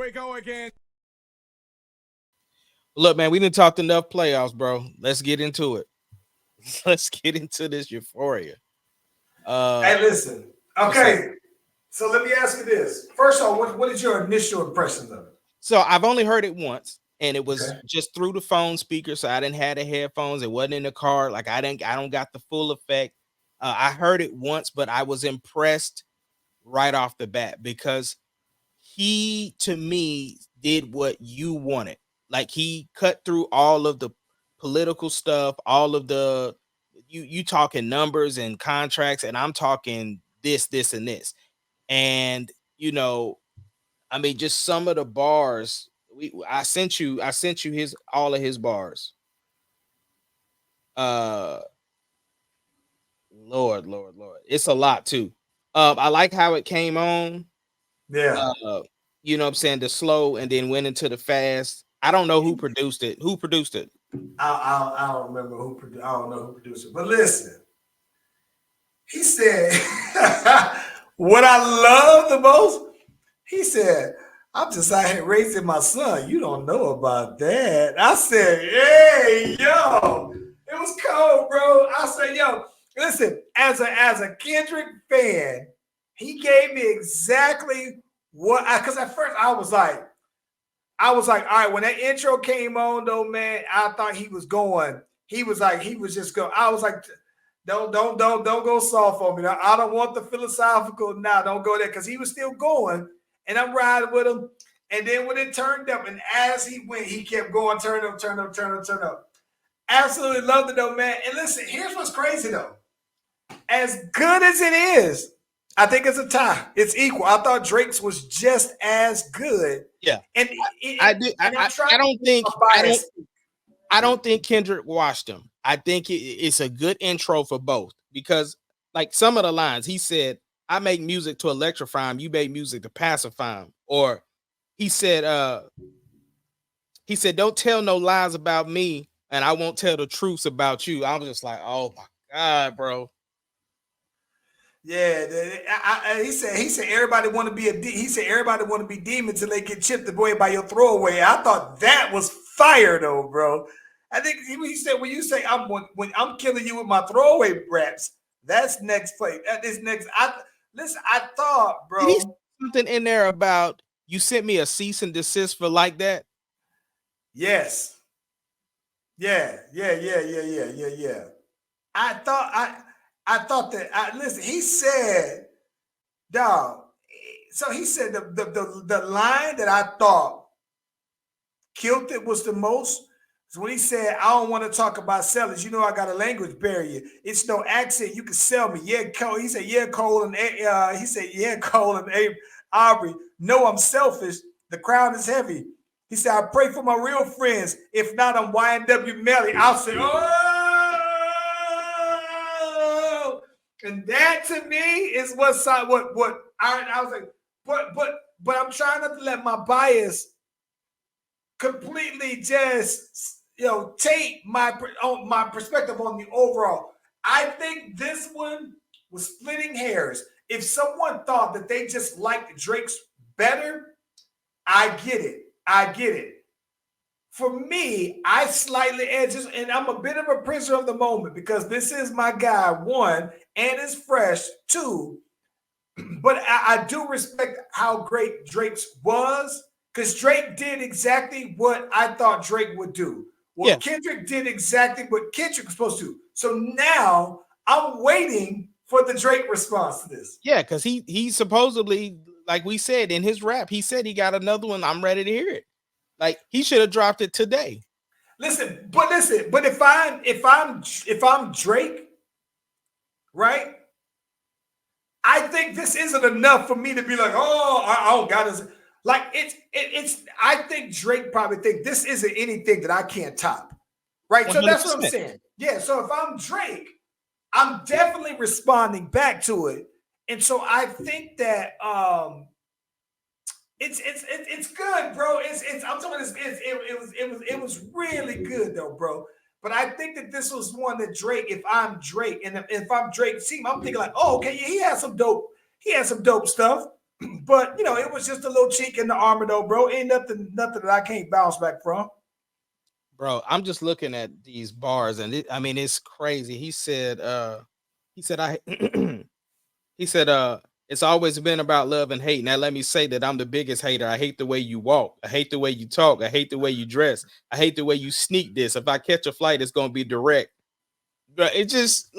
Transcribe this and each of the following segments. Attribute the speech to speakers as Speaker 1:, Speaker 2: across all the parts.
Speaker 1: we go again.
Speaker 2: Look, man, we didn't talk enough playoffs, bro. Let's get into it. Let's get into this Euphoria.
Speaker 3: Hey, listen. Okay, so let me ask you this. First of all, what is your initial impression of it?
Speaker 2: So I've only heard it once, and it was just through the phone speaker. So I didn't have the headphones. It wasn't in the car. Like I don't got the full effect. I heard it once, but I was impressed right off the bat because he, to me, did what you wanted. Like he cut through all of the political stuff, all of the you talking numbers and contracts, and I'm talking this, and this. And I mean, just some of the bars. I sent you his all of his bars. Uh Lord. It's a lot too. I like how it came on.
Speaker 3: Yeah.
Speaker 2: You know what I'm saying? The slow and then went into the fast. I don't know who produced it. Who produced it?
Speaker 3: I don't remember who produced. I don't know who produced it. But listen, he said what I love the most. He said, "I'm just out here raising my son. You don't know about that." I said, "Hey, yo, it was cold, bro." I said, "Yo, listen, as a Kendrick fan, he gave me exactly what because at first I was like, all right, when that intro came on, though, man, I thought he was going. He was just going. I was like, don't go soft on me. I don't want the philosophical. Nah, don't go there because he was still going, and I'm riding with him. And then when it turned up, and as he went, he kept going, turn up. Absolutely loved it, though, man. And listen, here's what's crazy, though. As good as it is, I think it's a tie. It's equal. I thought Drake's was just as good.
Speaker 2: Yeah,
Speaker 3: and
Speaker 2: I do. I don't think Kendrick washed him. I think it's a good intro for both because, like some of the lines, he said, "I make music to electrify him. You make music to pacify him." Or he said, "Don't tell no lies about me, and I won't tell the truths about you." I was just like, "Oh my God, bro."
Speaker 3: Yeah, he said everybody want to be everybody want to be demons till they get chipped away by your throwaway. I thought that was fire though, bro. I think he said when you say when I'm killing you with my throwaway raps, that's next play. That is next. I thought, bro,
Speaker 2: did he say something in there about you sent me a cease and desist for like that?
Speaker 3: Yes. Yeah. I thought that. Listen, he said, dog. So he said the line that I thought killed it was the most. So when he said, "I don't want to talk about sellers. You know, I got a language barrier. It's no accent. You can sell me." Yeah, Cole. He said, "Yeah, Cole," and he said, "Yeah, Cole and Aubrey. No, I'm selfish. The crown is heavy." He said, "I pray for my real friends. If not, I'm YNW Melly." I'll say, "Oh," and that to me is what I was like. But I'm trying not to let my bias completely just take my perspective on the overall. I think this one was splitting hairs. If someone thought that they just liked Drake's better, I get it. For me, I slightly edges, and I'm a bit of a prisoner of the moment because this is my guy, one, and it's fresh, two. But I do respect how great Drake's was. Because Drake did exactly what I thought Drake would do. Well, Kendrick did exactly what Kendrick was supposed to do. So now I'm waiting for the Drake response to this.
Speaker 2: Yeah, because he supposedly, like we said in his rap, he said he got another one. I'm ready to hear it. Like he should have dropped it today.
Speaker 3: Listen. But if I'm Drake, right? I think this isn't enough for me to be like, oh, I don't got this. Like it's. I think Drake probably think this isn't anything that I can't top, right? 100%. So that's what I'm saying. Yeah. So if I'm Drake, I'm definitely responding back to it, and so I think that it's good, bro. I'm talking. It was really good though, bro. But I think that this was one that Drake. If I'm Drake, and if I'm Drake, see, I'm thinking like, oh, okay, yeah, he had some dope stuff. But it was just a little chink in the armor, though, bro. Ain't nothing that I can't bounce back from.
Speaker 2: Bro, I'm just looking at these bars, and I mean, it's crazy. He said, I, he said, it's always been about love and hate. Now, let me say that I'm the biggest hater. I hate the way you walk. I hate the way you talk. I hate the way you dress. I hate the way you sneak this. If I catch a flight, it's gonna be direct. But it just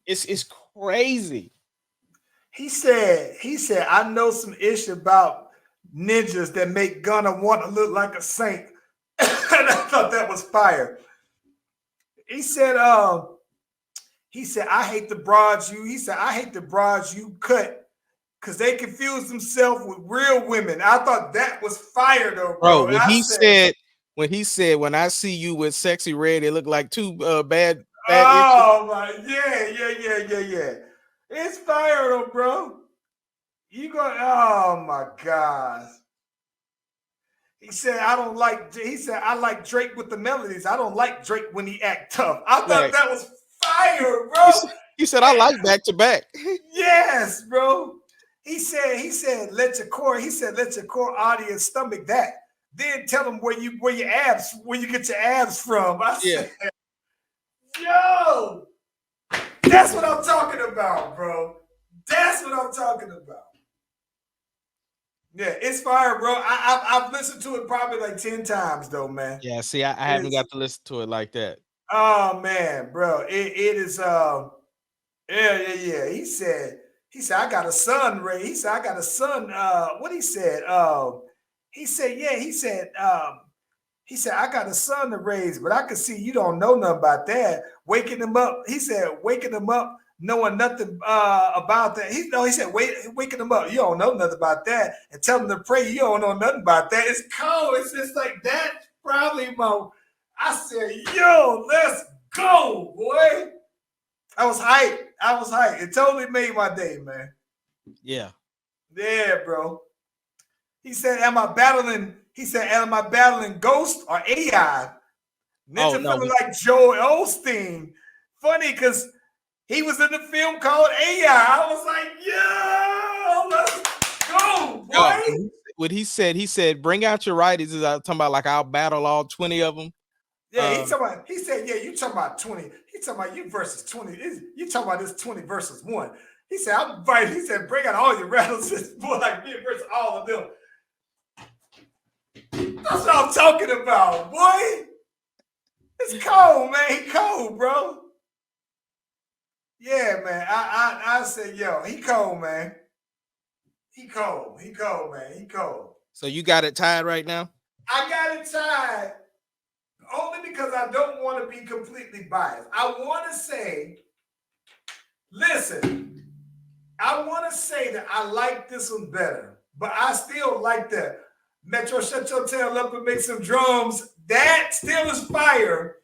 Speaker 2: it's crazy.
Speaker 3: He said, I know some ish about ninjas that make Gunna want to look like a saint. And I thought that was fire. He said, I hate the broads you. He said, I hate the broads you cut because they confuse themselves with real women. I thought that was fire though,
Speaker 2: Bro,
Speaker 3: bro. And I said,
Speaker 2: when I see you with sexy red, it look like two bad images.
Speaker 3: oh my, yeah. It's fire though, bro. You go, oh my gosh. He said, I like Drake with the melodies. I don't like Drake when he act tough. I thought
Speaker 2: Right.
Speaker 3: that was fire, bro.
Speaker 2: He said I like back to back.
Speaker 3: Yes, bro. He said, let your core audience stomach that. Then tell them where you get your abs from. I
Speaker 2: Yeah.
Speaker 3: said, yo, that's what I'm talking about, bro. That's what I'm talking about. Yeah, it's fire, bro. I've listened to it probably like 10 times though, man.
Speaker 2: Yeah, see, I haven't got to listen to it like that.
Speaker 3: Oh man, bro. It is yeah. He said, I got a son, Ray. He said, I got a son. What he said? He said, I got a son to raise, but I can see you don't know nothing about that. Waking him up, he said, waking him up, knowing nothing about that. He said, waking him up, you don't know nothing about that, and tell him to pray, you don't know nothing about that. It's cold. It's just like that. Probably my. I said, yo, let's go, boy. I was hyped. It totally made my day, man.
Speaker 2: Yeah.
Speaker 3: Yeah, bro. He said, am I battling Ghost or AI? Ninja feeling like Joel Osteen. Funny because he was in the film called AI. I was like, yo, let's go, boy.
Speaker 2: What he said, bring out your righties. Is talking about like I'll battle all 20 of them.
Speaker 3: Yeah, he said, yeah, you talking about 20. He talking about you versus 20. You talking about this 20 versus 1. He said, I'm fighting. He said, bring out all your rattles, boy, like me versus all of them. That's what I'm talking about, boy. It's cold, man. He cold, bro. Yeah, man. I said, yo, he cold, man. He cold, man. He cold.
Speaker 2: So you got it tied right now?
Speaker 3: I got it tied only because I don't want to be completely biased. I want to say, listen, I want to say that I like this one better, but I still like the Metro Shut Your Tail Up and Make Some Drums. That still is fire.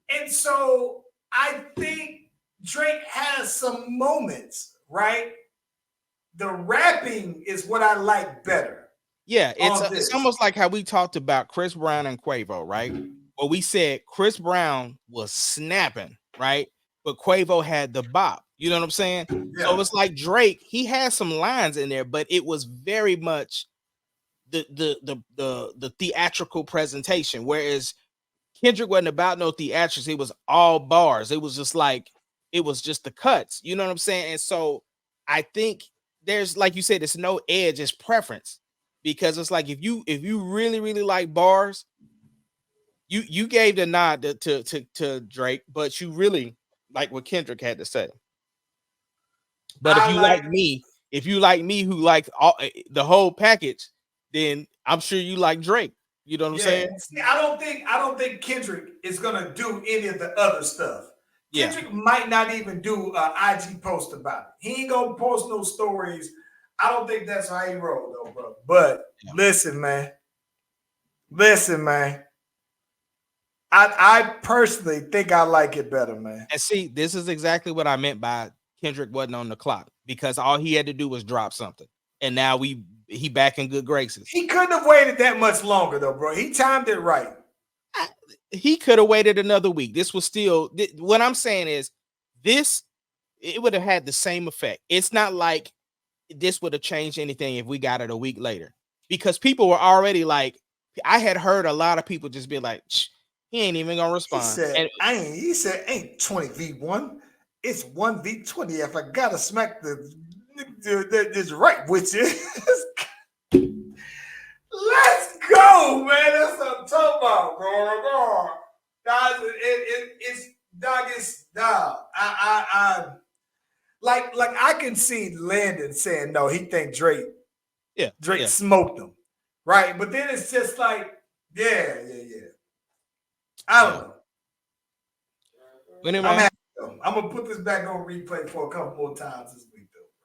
Speaker 3: And so I think Drake has some moments, right? The rapping is what I like better.
Speaker 2: Yeah, it's almost like how we talked about Chris Brown and Quavo, right? Well, we said Chris Brown was snapping, right? But Quavo had the bop. You know what I'm saying? Yeah. So it's like Drake, he had some lines in there, but it was very much the theatrical presentation. Whereas Kendrick wasn't about no theatrics, it was all bars. It was just like it was just the cuts. You know what I'm saying? And so I think there's, like you said, it's no edge, it's preference. Because it's like if you really, really like bars, you gave the nod to Drake, but you really like what Kendrick had to say. But if you like me who like the whole package, then I'm sure you like Drake. You know what I'm saying?
Speaker 3: See, I don't think Kendrick is gonna do any of the other stuff. Kendrick might not even do an IG post about it. He ain't gonna post no stories. I don't think that's how he roll though, bro. But listen, man. I personally think I like it better, man.
Speaker 2: And see, this is exactly what I meant by Kendrick wasn't on the clock, because all he had to do was drop something, and now he back in good graces.
Speaker 3: He couldn't have waited that much longer though, bro. He timed it right.
Speaker 2: He could have waited another week. This was still, what I'm saying is, this it would have had the same effect. It's not like this would have changed anything if we got it a week later, because people were already like, I had heard a lot of people just be like, he ain't even gonna
Speaker 3: He
Speaker 2: respond.
Speaker 3: said,
Speaker 2: And
Speaker 3: He said, ain't 20v1. It's 1v20. If I gotta smack this right with you. Let's go, man. That's what I'm talking about, bro. Guys, it's dog. It's dog. I like I can see Landon saying no. He think Drake
Speaker 2: yeah.
Speaker 3: smoked him, right? But then it's just like, yeah. I don't know.
Speaker 2: But anyway,
Speaker 3: I'm happy though. I'm gonna put this back on replay for a couple more times as